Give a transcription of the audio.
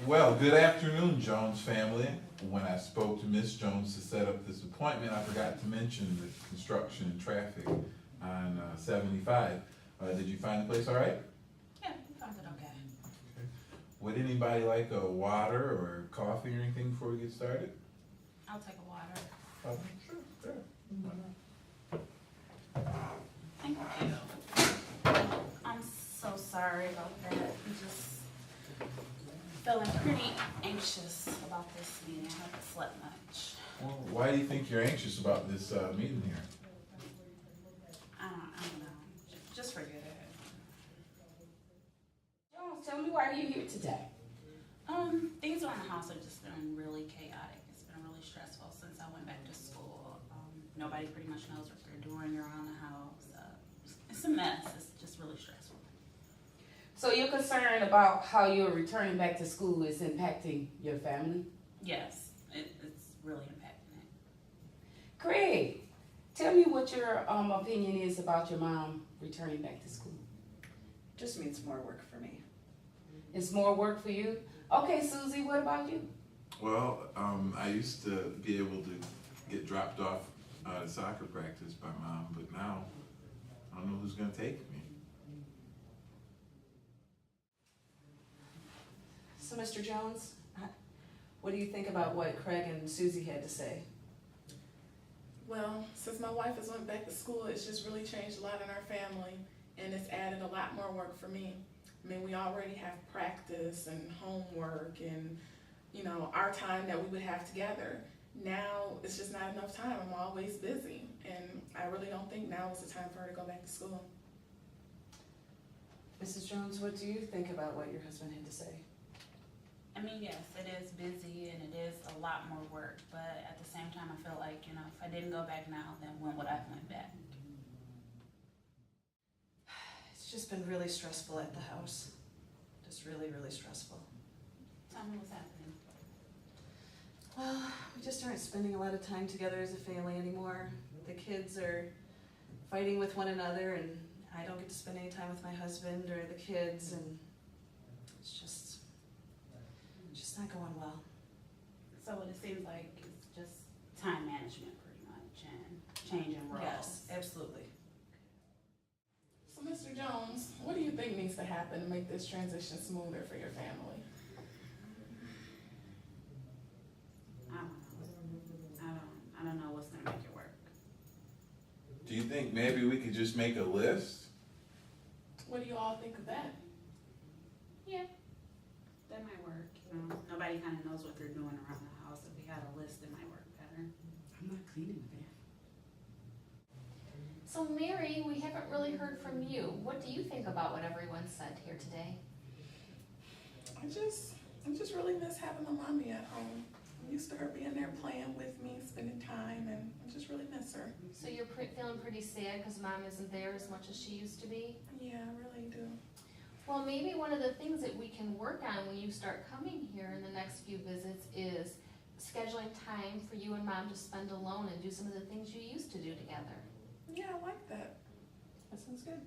Well, good afternoon, Jones family. When I spoke to Miss Jones to set up this appointment, I forgot to mention the construction and traffic on 75. Did you find the place all right? Yeah, we found it okay. Would anybody like a water or coffee or anything before we get started? I'll take a water. Sure, sure. Why not? Thank you. I'm so sorry about that. I'm just feeling pretty anxious about this meeting. I haven't slept much. Well, why do you think you're anxious about this meeting here? I don't know. Just forget it. Jones, tell me why are you here today? Things around the house have just been really chaotic. It's been really stressful since I went back to school. Nobody pretty much knows what they're doing around the house. It's a mess. It's just really stressful. So you're concerned about how you're returning back to school is impacting your family? Yes, it's really impacting it. Craig, tell me what your opinion is about your mom returning back to school. Just means more work for me. It's more work for you? Okay, Susie, what about you? Well, I used to be able to get dropped off at soccer practice by mom, but now I don't know who's gonna take me. So, Mr. Jones, what do you think about what Craig and Susie had to say? Well, since my wife has went back to school, it's just really changed a lot in our family, and it's added a lot more work for me. I mean, we already have practice and homework and, you know, our time that we would have together. Now, it's just not enough time. I'm always busy, and I really don't think now is the time for her to go back to school. Mrs. Jones, what do you think about what your husband had to say? I mean, yes, it is busy and it is a lot more work, but at the same time, I feel like, you know, if I didn't go back now, then when would I have went back? It's just been really stressful at the house. Just really, really stressful. Tell me what's happening. Well, we just aren't spending a lot of time together as a family anymore. The kids are fighting with one another, and I don't get to spend any time with my husband or the kids, and it's just not going well. So it seems like it's just time management pretty much and changing roles. Yes, absolutely. So, Mr. Jones, what do you think needs to happen to make this transition smoother for your family? I don't know what's gonna make it work. Do you think maybe we could just make a list? What do you all think of that? Yeah, that might work. You know, nobody kind of knows what they're doing around the house. If we had a list, it might work better. I'm not cleaning the bath. So Mary, we haven't really heard from you. What do you think about what everyone said here today? I just really miss having my mommy at home. I'm used to her being there playing with me, spending time, and I just really miss her. So you're feeling pretty sad because mom isn't there as much as she used to be? Yeah, I really do. Well, maybe one of the things that we can work on when you start coming here in the next few visits is scheduling time for you and mom to spend alone and do some of the things you used to do together. Yeah, I like that. That sounds good.